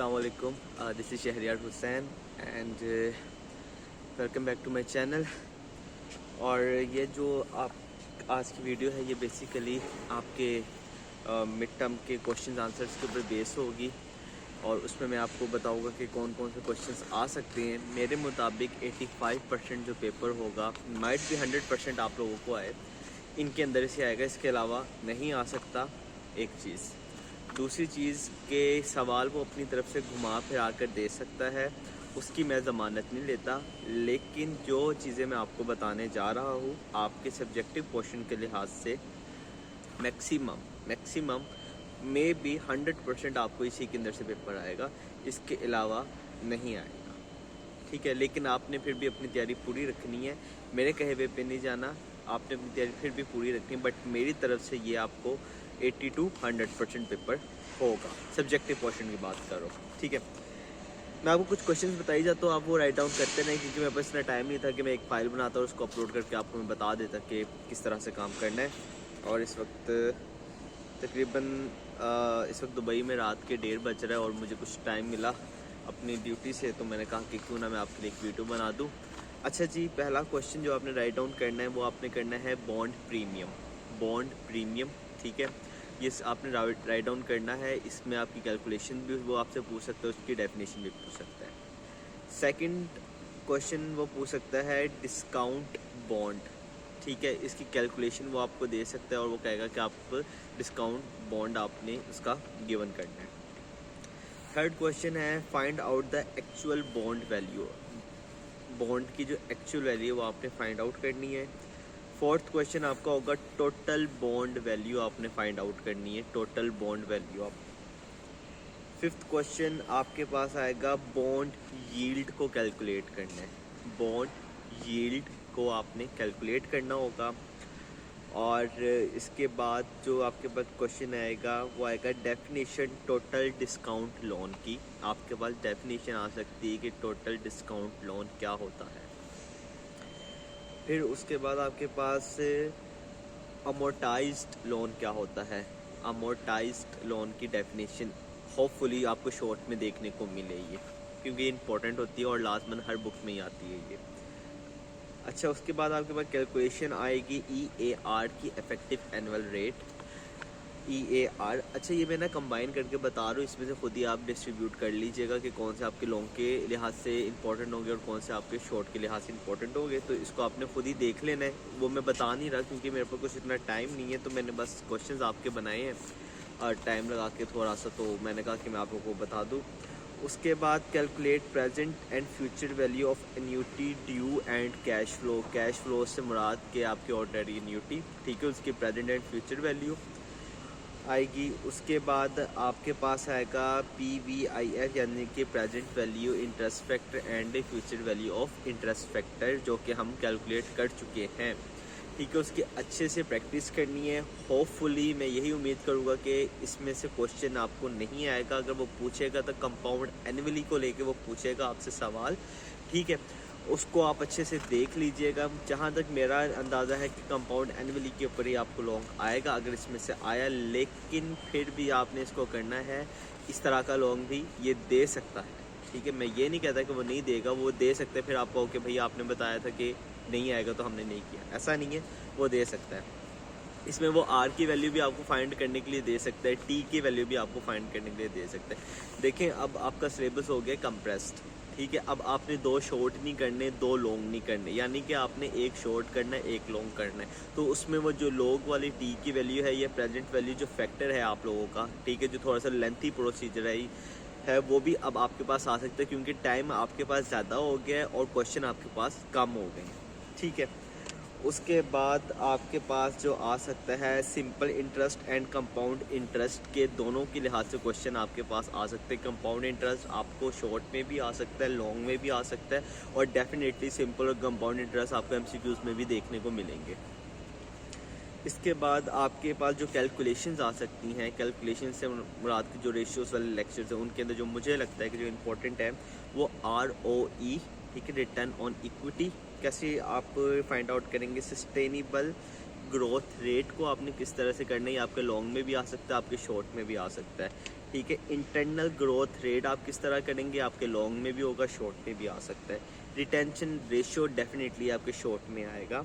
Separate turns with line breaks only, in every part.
अस्सलाम वालेकुम, this is Shahriyar Hussain and welcome back to my channel. और ये जो आप आज की वीडियो है ये बेसिकली आपके मिड टर्म के क्वेश्चन आंसर्स के ऊपर बेस होगी और उसमें मैं आपको बताऊंगा कि कौन कौन से क्वेश्चंस आ सकते हैं। मेरे मुताबिक 85% जो पेपर होगा, माइट भी 100% आप लोगों को आए, इनके अंदर से आएगा, इसके अलावा नहीं आ सकता। एक चीज़, दूसरी चीज़ के सवाल वो अपनी तरफ से घुमा फिरा कर दे सकता है, उसकी मैं ज़मानत नहीं लेता। लेकिन जो चीज़ें मैं आपको बताने जा रहा हूँ आपके सब्जेक्टिव क्वेश्चन के लिहाज से मैक्सिमम में भी 100% आपको इसी के अंदर से पेपर आएगा, इसके अलावा नहीं आएगा। ठीक है, लेकिन आपने फिर भी अपनी तैयारी पूरी रखनी है, मेरे कहे हुए पे नहीं जाना। आपने अपनी तैयारी फिर भी पूरी रखनी है, बट मेरी तरफ से ये आपको 80 to 100% पेपर होगा। सब्जेक्टिव क्वेश्चन की बात करो, ठीक है। मैं आपको कुछ क्वेश्चंस बताई जाता हूँ, आप वो राइट डाउन करते नहीं, क्योंकि मेरे पास इतना टाइम नहीं था कि मैं एक फ़ाइल बनाता और उसको अपलोड करके आपको मैं बता देता कि किस तरह से काम करना है। और इस वक्त तकरीबन इस वक्त दुबई में रात के 1:30 बज रहा है और मुझे कुछ टाइम मिला अपनी ड्यूटी से, तो मैंने कहा कि क्यों ना मैं आपके लिए एक वीडियो बना दूँ। अच्छा जी, पहला क्वेश्चन जो आपने राइट डाउन करना है वो आपने करना है बॉन्ड प्रीमियम, ठीक है। ये आपने राइट डाउन करना है। इसमें आपकी कैलकुलेशन भी वो आपसे पूछ सकता है, उसकी डेफिनेशन भी पूछ सकता है। सेकंड क्वेश्चन वो पूछ सकता है डिस्काउंट बॉन्ड, ठीक है। इसकी कैलकुलेशन वो आपको दे सकता है और वो कहेगा कि आप डिस्काउंट बॉन्ड आपने उसका गिवन करना है। थर्ड क्वेश्चन है find out the actual bond value, bond की जो एक्चुअल वैल्यू है वो आपने फाइंड आउट करनी है। फोर्थ क्वेश्चन आपका होगा टोटल बॉन्ड वैल्यू आपने फाइंड आउट करनी है, टोटल बॉन्ड वैल्यू आप। फिफ्थ क्वेश्चन आपके पास आएगा बॉन्ड यील्ड को कैलकुलेट करना है, बॉन्ड यील्ड को आपने कैलकुलेट करना होगा। और इसके बाद जो आपके पास क्वेश्चन आएगा वो आएगा डेफिनेशन टोटल डिस्काउंट लोन की। आपके पास डेफिनेशन आ सकती है कि टोटल डिस्काउंट लोन क्या होता है। फिर उसके बाद आपके पास अमोर्टाइज्ड लोन क्या होता है, अमोर्टाइज्ड लोन की डेफिनेशन होपफुली आपको शॉर्ट में देखने को मिले ये, क्योंकि इंपॉर्टेंट होती है और लाजमन हर बुक में ही आती है ये। अच्छा, उसके बाद आपके पास कैलकुलेशन आएगी EAR की, इफेक्टिव एनुअल रेट, EAR। अच्छा, ये मैं ना कंबाइन करके बता रहा हूँ, इसमें से खुद ही आप डिस्ट्रीब्यूट कर लीजिएगा कि कौन से आपके लॉन्ग के लिहाज से इंपॉर्टेंट होंगे और कौन से आपके शॉर्ट के लिहाज से इंपॉर्टेंट होंगे। तो इसको आपने खुद ही देख लेना है, वो मैं बता नहीं रहा क्योंकि मेरे पास कुछ इतना टाइम नहीं है, तो मैंने बस क्वेश्चंस आपके बनाए हैं और टाइम लगा के थोड़ा सा, तो मैंने कहा कि मैं आप लोगों को बता दूँ। उसके बाद calculate present and future value of annuity due and cash flow, cash flow से मुराद के आपकी ऑर्डिनरी एन्यूटी, ठीक है, उसकी प्रेजेंट एंड फ्यूचर वैल्यू आएगी। उसके बाद आपके पास आएगा PVIF यानी कि present value interest factor and future value of interest factor, जो कि हम कैलकुलेट कर चुके हैं, ठीक है। उसकी अच्छे से प्रैक्टिस करनी है। होपफुली मैं यही उम्मीद करूँगा कि इसमें से क्वेश्चन आपको नहीं आएगा। अगर वो पूछेगा तो कंपाउंड एनुअली को लेके वो पूछेगा आपसे सवाल, ठीक है, उसको आप अच्छे से देख लीजिएगा। जहाँ तक मेरा अंदाज़ा है कि कंपाउंड एनुअली के ऊपर ही आपको लॉन्ग आएगा, अगर इसमें से आया। लेकिन फिर भी आपने इसको करना है, इस तरह का लॉन्ग भी ये दे सकता है, ठीक है। मैं ये नहीं कहता कि वो नहीं देगा, वो दे सकते हैं। फिर आप कहो कि भाई आपने बताया था कि नहीं आएगा तो हमने नहीं किया, ऐसा नहीं है, वो दे सकता है। इसमें वो R की वैल्यू भी आपको फाइंड करने के लिए दे सकता है, T की वैल्यू भी आपको फाइंड करने के लिए दे सकता है। देखें, अब आपका सिलेबस हो गया कंप्रेस्ड, ठीक है। अब आपने 2 शॉर्ट नहीं करने, 2 लॉन्ग नहीं करने, यानी कि आपने एक शॉर्ट करना है, एक लॉन्ग करना है। तो उसमें वो जो लॉन्ग वाली T की वैल्यू है, ये प्रेजेंट वैल्यू जो फैक्टर है आप लोगों का, ठीक है, जो थोड़ा सा लेंथी प्रोसीजर है वो भी अब आपके पास आ सकता है, क्योंकि टाइम आपके पास ज़्यादा हो गया है और क्वेश्चन आपके पास कम हो गए हैं, ठीक है। उसके बाद आपके पास जो आ सकता है simple interest and compound interest के दोनों के लिहाज से क्वेश्चन आपके पास आ सकते हैं। कंपाउंड इंटरेस्ट आपको शॉर्ट में भी आ सकता है, लॉन्ग में भी आ सकता है, और डेफिनेटली सिंपल और कंपाउंड इंटरेस्ट आपको MCQs में भी देखने को मिलेंगे। इसके बाद आपके पास जो कैलकुलेशंस आ सकती हैं, कैलकुलेशन से मुराद की जो रेशियोज वाले लेक्चर्स हैं, उनके अंदर जो मुझे लगता है कि जो इम्पोर्टेंट है वो ROE, ठीक है, रिटर्न ऑन इक्विटी। कैसे आप फाइंड आउट करेंगे सस्टेनेबल ग्रोथ रेट को, आपने किस तरह से करना है, आपके लॉन्ग में भी आ सकता है, आपके शॉर्ट में भी आ सकता है, ठीक है। इंटरनल ग्रोथ रेट आप किस तरह करेंगे, आपके लॉन्ग में भी होगा, शॉर्ट में भी आ सकता है। रिटेंशन रेशियो डेफिनेटली आपके शॉर्ट में आएगा।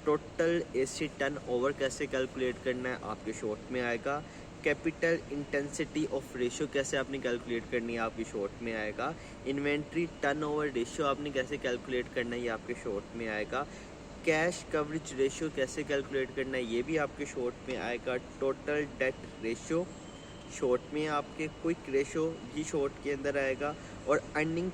टोटल एसिड टर्न ओवर कैसे कैलकुलेट करना है, आपके शॉर्ट में आएगा। कैपिटल इंटेंसिटी ऑफ रेशियो कैसे आपने कैलकुलेट करनी है, आपकी शॉर्ट में आएगा। इन्वेंट्री टर्न ओवर रेशियो आपने कैसे कैलकुलेट करना है, ये आपके शॉर्ट में आएगा। कैश कवरेज रेशियो कैसे कैलकुलेट करना है, ये भी आपके शॉर्ट में आएगा। टोटल डेट रेशियो शॉर्ट में, आपके क्विक रेशियो भी शॉर्ट के अंदर आएगा। और अर्निंग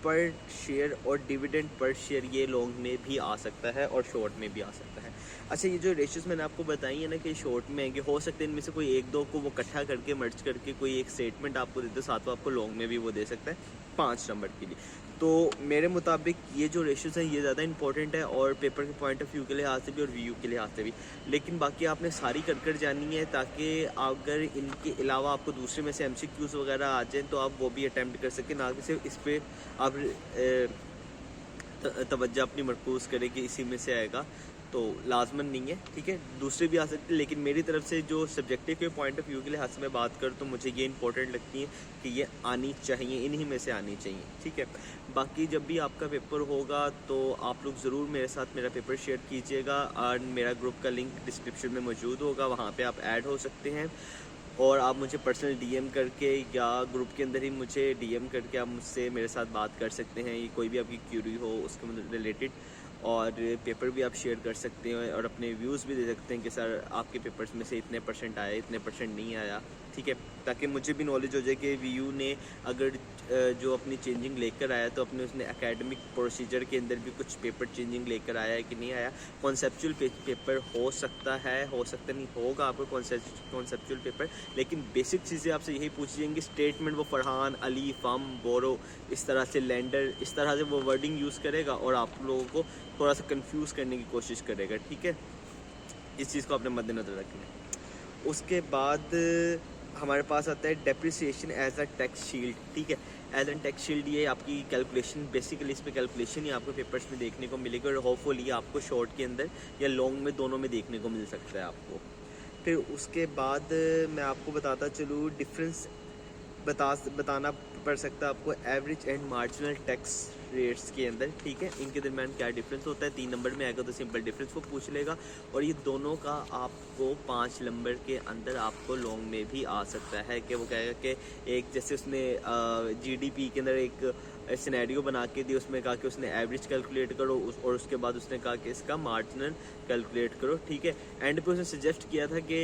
पर शेयर और डिविडेंड पर शेयर ये लॉन्ग में भी आ सकता है और शॉर्ट में भी आ सकता है। अच्छा, ये जो रेशियोज मैंने आपको बताई है ना कि शॉर्ट में आएंगे, हो सकते हैं इनमें से कोई एक दो को वो इकट्ठा करके मर्ज करके कोई एक स्टेटमेंट आपको देते, साथ में आपको लॉन्ग में भी वो दे सकता है 5 नंबर के लिए। तो मेरे मुताबिक ये जो रेशियोज हैं ये ज़्यादा इंपॉर्टेंट है, और पेपर के पॉइंट ऑफ व्यू के लिहाज से भी और व्यू के लिहाज से भी। लेकिन बाकी आपने सारी कर जानी है, ताकि अगर इनके अलावा आपको दूसरे में से MCQs वगैरह आ जाएँ तो आप वो भी अटैम्प्ट कर सकें, ना कि सिर्फ इस पर आप तवज्जो अपनी मरकूज़ करें कि इसी में से आएगा, तो लाजमन नहीं है। ठीक है, दूसरे भी आ सकते हैं, लेकिन मेरी तरफ से जो सब्जेक्टिव के पॉइंट ऑफ व्यू के लिहाज से मैं बात करूँ तो मुझे ये इंपॉर्टेंट लगती है कि ये आनी चाहिए, इन्हीं में से आनी चाहिए। ठीक है, बाकी जब भी आपका पेपर होगा तो आप लोग ज़रूर मेरे साथ मेरा पेपर शेयर कीजिएगा, और मेरा ग्रुप का लिंक डिस्क्रिप्शन में मौजूद होगा, वहाँ पर आप ऐड हो सकते हैं। और आप मुझे पर्सनल DM करके या ग्रुप के अंदर ही मुझे DM करके आप मुझसे मेरे साथ बात कर सकते हैं, ये कोई भी आपकी क्यूरी हो उसके रिलेटेड। और पेपर भी आप शेयर कर सकते हैं और अपने व्यूज़ भी दे सकते हैं कि सर आपके पेपर्स में से इतने % आए, इतने % नहीं आया। ठीक है, ताकि मुझे भी नॉलेज हो जाए कि VU ने अगर जो अपनी चेंजिंग लेकर आया तो अपने उसने एकेडमिक प्रोसीजर के अंदर भी कुछ पेपर चेंजिंग लेकर आया है कि नहीं आया। कॉन्सेप्चुअल पेपर हो सकता है, हो सकता नहीं होगा आपको कॉन्सेप्चुअल पेपर, लेकिन बेसिक चीज़ें आपसे यही पूछी जाएंगी। स्टेटमेंट वो फरहान, अली, फम, बोरो, इस तरह से लेंडर, इस तरह से वो वर्डिंग यूज़ करेगा और आप लोगों को थोड़ा सा कंफ्यूज करने की कोशिश करेगा। ठीक है, इस चीज़ को आपने मद्देनज़र रखना है। उसके बाद हमारे पास आता है depreciation as a tax shield. ठीक है, एज एन टैक्स शील्ड ये आपकी कैलकुलेशन, बेसिकली इस पर कैलकुलेशन ही आपको पेपर्स में देखने को मिलेगी, और होपफुली आपको शॉर्ट के अंदर या लॉन्ग में दोनों में देखने को मिल सकता है आपको। फिर उसके बाद मैं आपको बताता चलूँ, डिफरेंस बताना पड़ सकता है आपको average and marginal tax rates के अंदर। ठीक है, इनके दरमियान क्या डिफरेंस होता है, 3 नंबर में आएगा तो सिंपल डिफरेंस वो पूछ लेगा, और ये दोनों का आपको 5 नंबर के अंदर आपको लॉन्ग में भी आ सकता है कि वो कहेगा कि एक जैसे उसने GDP के अंदर एक सिनेरियो बना के दी, उसमें कहा कि उसने एवरेज कैलकुलेट करो और उसके बाद उसने कहा कि इसका मार्जिनल कैलकुलेट करो। ठीक है, एंड पे उसने सजेस्ट किया था कि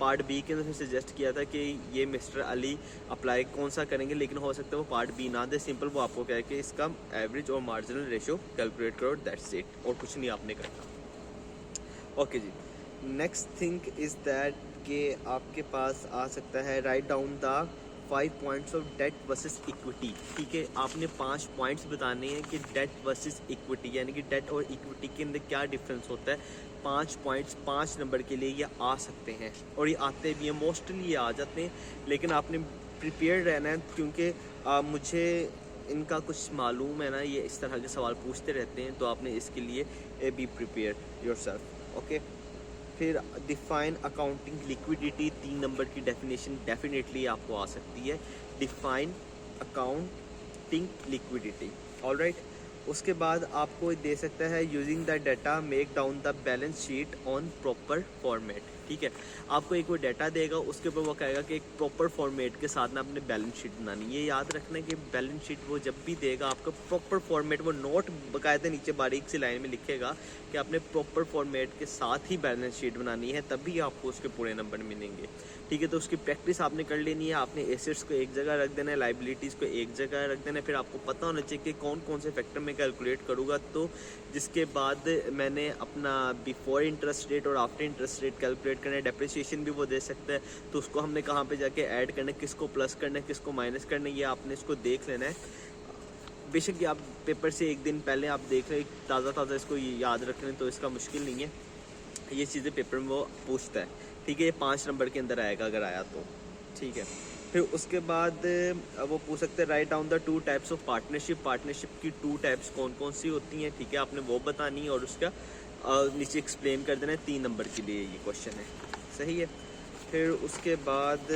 पार्ट B के अंदर सजेस्ट किया था कि ये मिस्टर अली अप्लाई कौन सा करेंगे, लेकिन हो सकता है वो पार्ट B ना दे, सिंपल वो आपको कहे कि इसका एवरेज और मार्जिनल रेशियो कैलकुलेट करो, दैट्स इट, और कुछ नहीं आपने करना। ओके जी, नेक्स्ट थिंग इज़ दैट कि आपके पास आ सकता है write down the 5 points of debt versus equity. ठीक है, आपने 5 पॉइंट्स बताने हैं कि डेट वर्सेस इक्विटी, यानी कि डेट और इक्विटी के अंदर क्या डिफरेंस होता है। 5 पॉइंट्स 5 नंबर के लिए ये आ सकते हैं, और ये आते भी हैं, मोस्टली ये आ जाते हैं, लेकिन आपने प्रिपेयर रहना है, क्योंकि मुझे इनका कुछ मालूम है ना, ये इस तरह के सवाल पूछते रहते हैं, तो आपने इसके लिए बी प्रिपेयर योरसेल्फ। ओके, फिर डिफाइन अकाउंटिंग लिक्विडिटी, 3 नंबर की डेफिनेशन डेफिनेटली आपको आ सकती है, डिफाइन अकाउंटिंग लिक्विडिटी। ऑलराइट, उसके बाद आपको दे सकता है using the data make down the balance sheet on proper format. ठीक है, आपको एक वो डाटा देगा, उसके ऊपर वो कहेगा कि एक प्रॉपर फॉर्मेट के साथ ना आपने बैलेंस शीट बनानी है। ये याद रखना है कि बैलेंस शीट वो जब भी देगा आपको प्रॉपर फॉर्मेट, वो नोट बाकायदा नीचे बारीक सी लाइन में लिखेगा कि आपने प्रॉपर फॉर्मेट के साथ ही बैलेंस शीट बनानी है, तभी आपको उसके पूरे नंबर मिलेंगे। ठीक है, तो उसकी प्रैक्टिस आपने कर लेनी है। आपने एसेट्स को एक जगह रख देना है, लाइबिलिटीज़ को एक जगह रख देना है, फिर आपको पता होना चाहिए कि कौन कौन से फैक्टर में कैलकुलेट करूँगा। तो जिसके बाद मैंने अपना बिफोर इंटरेस्ट रेट और आफ्टर इंटरेस्ट रेट कैलकुलेट करना है, डेप्रिसिएशन भी वो दे सकता है, तो उसको हमने कहाँ पे जाके ऐड करना है, किसको प्लस करना है, किसको माइनस करना है, ये आपने इसको देख लेना है। बेशक आप पेपर से एक दिन पहले आप देख रहे ताज़ा इसको याद रख लें तो इसका मुश्किल नहीं है, ये चीज़ें पेपर में वो पूछता है। ठीक है, ये 5 नंबर के अंदर आएगा अगर आया तो। ठीक है, फिर उसके बाद वो पूछ सकते हैं right down the 2 types of partnership. Partnership की 2 टाइप्स कौन कौन सी होती हैं। ठीक है, आपने वो बतानी है और उसका नीचे एक्सप्लेन कर देना है। 3 नंबर के लिए ये क्वेश्चन है, सही है। फिर उसके बाद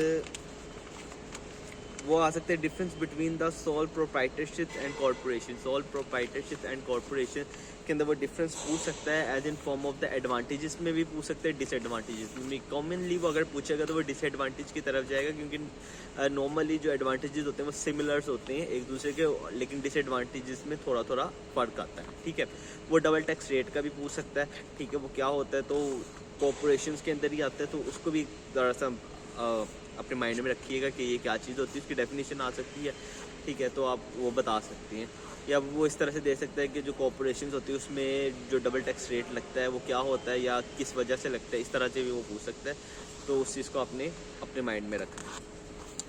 वो आ सकते हैं difference between the sole proprietorship and corporation. Sole proprietorship and corporation के अंदर वो डिफरेंस पूछ सकता है as in form of the advantages में भी पूछ सकते हैं, डिसएडवांटेजेस में। कॉमनली वो अगर पूछेगा तो वो डिसएडवांटेज की तरफ जाएगा, क्योंकि नॉर्मली जो एडवांटेजेस होते हैं वो सिमिलर्स होते हैं एक दूसरे के, लेकिन डिसएडवांटेजेस में थोड़ा थोड़ा फ़र्क आता है, ठीक है। वो डबल टैक्स रेट का भी पूछ सकता है, ठीक है, वो क्या होता है, तो कॉर्पोरेशन के अंदर ही आता है, तो उसको भी ज़रा सा अपने माइंड में रखिएगा कि ये क्या चीज़ होती है, उसकी डेफिनेशन आ सकती है, ठीक है, तो आप वो बता सकती हैं। या वो इस तरह से दे सकता है कि जो कॉर्पोरेशन होती है उसमें जो डबल टैक्स रेट लगता है वो क्या होता है या किस वजह से लगता है, इस तरह से भी वो पूछ सकता है, तो उस चीज़ को आपने अपने माइंड में रखना है।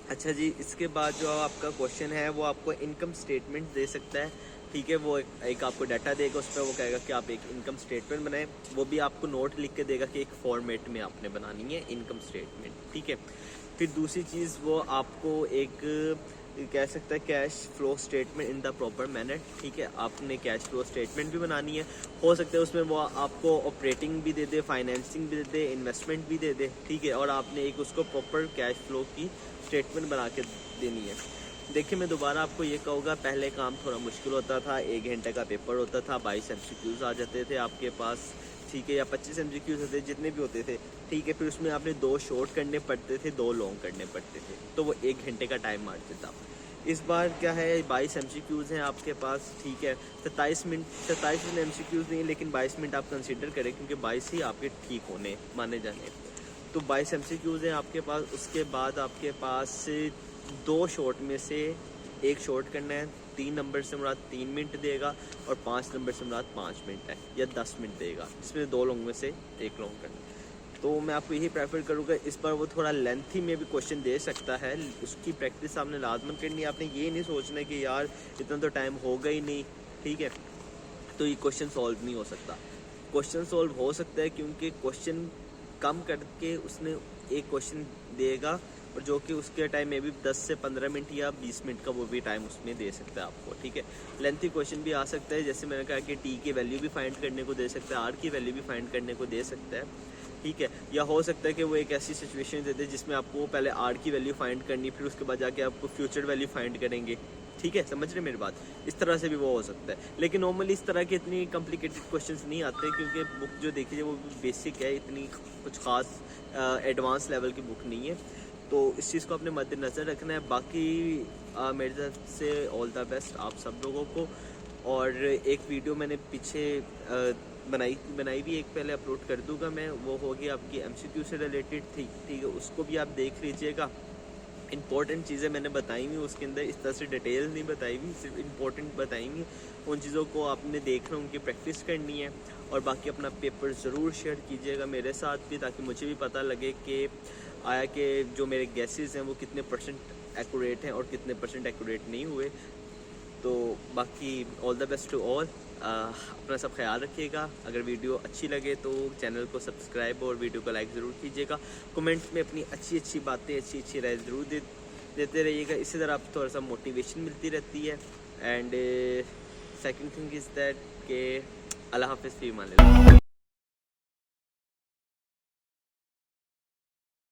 अच्छा जी, इसके बाद जो आपका क्वेश्चन है वो आपको इनकम स्टेटमेंट दे सकता है, ठीक है। वो एक आपको डाटा देगा, उस पर वो कहेगा कि आप एक इनकम स्टेटमेंट बनाएं। वो भी आपको नोट लिख के देगा कि एक फॉर्मेट में आपने बनानी है इनकम स्टेटमेंट, ठीक है। फिर दूसरी चीज़ वो आपको एक कह सकता है cash flow statement in the proper manner, ठीक है। आपने कैश फ्लो स्टेटमेंट भी बनानी है, हो सकता है उसमें वो आपको ऑपरेटिंग भी दे दे, फाइनेंसिंग भी दे दे, इन्वेस्टमेंट भी दे दे, ठीक है, और आपने एक उसको प्रॉपर कैश फ्लो की स्टेटमेंट बना के देनी है। देखिए, मैं दोबारा आपको ये कहूँगा, पहले काम थोड़ा मुश्किल होता था, 1 घंटे का पेपर होता था, 22 MCQs आ जाते थे आपके पास, ठीक है, या 25 MCQs होते, जितने भी होते थे, ठीक है। फिर उसमें आपने 2 शॉर्ट करने पड़ते थे, 2 लॉन्ग करने पड़ते थे, तो वो 1 घंटे का टाइम मारते था। इस बार क्या है, 22 MCQs हैं आपके पास, ठीक है। 27 MCQs नहीं, लेकिन 22 मिनट आप कंसिडर करें, क्योंकि 22 ही आपके ठीक होने माने जाने। तो 22 MCQs हैं आपके पास। उसके बाद आपके पास 2 शॉर्ट में से 1 शॉर्ट करना है, 3 नंबर से मुराद 3 मिनट देगा, और 5 नंबर से मुराद 5 मिनट है या 10 मिनट देगा। इसमें 2 लॉन्ग में से 1 लॉन्ग करना है। तो मैं आपको यही प्रेफर करूँगा, इस बार वो थोड़ा लेंथी में भी क्वेश्चन दे सकता है, उसकी प्रैक्टिस आपने लाजमन करनी है। आपने ये नहीं सोचना है कि यार इतना तो टाइम होगा ही नहीं, ठीक है, तो ये क्वेश्चन सॉल्व नहीं हो सकता। क्वेश्चन सॉल्व हो सकता है, क्योंकि क्वेश्चन कम करके उसने एक क्वेश्चन देगा, और जो कि उसके टाइम में भी 10 से 15 मिनट या 20 मिनट का वो भी टाइम उसमें दे सकता है आपको, ठीक है। लेंथी क्वेश्चन भी आ सकता है, जैसे मैंने कहा कि टी की वैल्यू भी फाइंड करने को दे सकता है, आर की वैल्यू भी फाइंड करने को दे सकता है, ठीक है। या हो सकता है कि वो एक ऐसी सिचुएशन देते हैं जिसमें आपको पहले आर की वैल्यू फाइंड करनी, फिर उसके बाद जाके आपको फ्यूचर वैल्यू फाइंड करेंगे, ठीक है, समझ रहे मेरी बात। इस तरह से भी वो हो सकता है, लेकिन नॉर्मली इस तरह के इतनी कॉम्प्लिकेटेड क्वेश्चंस नहीं आते, क्योंकि बुक जो देखिए वो बेसिक है, इतनी कुछ खास एडवांस लेवल की बुक नहीं है। तो इस चीज़ को अपने मद्देनज़र रखना है। बाकी मेरी तरफ से ऑल द बेस्ट आप सब लोगों को। और एक वीडियो मैंने पीछे बनाई भी, एक पहले अपलोड कर दूंगा मैं, वो होगी आपकी MCQ से रिलेटेड थी, ठीक है, उसको भी आप देख लीजिएगा। इंपॉर्टेंट चीज़ें मैंने बताई हुई उसके अंदर, इस तरह से डिटेल नहीं बताई हुई, सिर्फ इंपॉर्टेंट बताई हुई। उन चीज़ों को आपने देखना, उनकी प्रैक्टिस करनी है। और बाकी अपना पेपर ज़रूर शेयर कीजिएगा मेरे साथ भी, ताकि मुझे भी पता लगे कि आया कि जो मेरे गैसेस हैं वो कितने % एक्यूरेट हैं और कितने % एक्यूरेट नहीं हुए। तो बाकी all the best to all. अपना सब ख्याल रखिएगा। अगर वीडियो अच्छी लगे तो चैनल को सब्सक्राइब और वीडियो को लाइक ज़रूर कीजिएगा। कमेंट्स में अपनी अच्छी बातें, अच्छी राय ज़रूर देते रहिएगा। इसी तरह आपको थोड़ा सा मोटिवेशन मिलती रहती है। And second thing is that के अल्लाह हाफ़िज़, फ़ी अमान अल्लाह।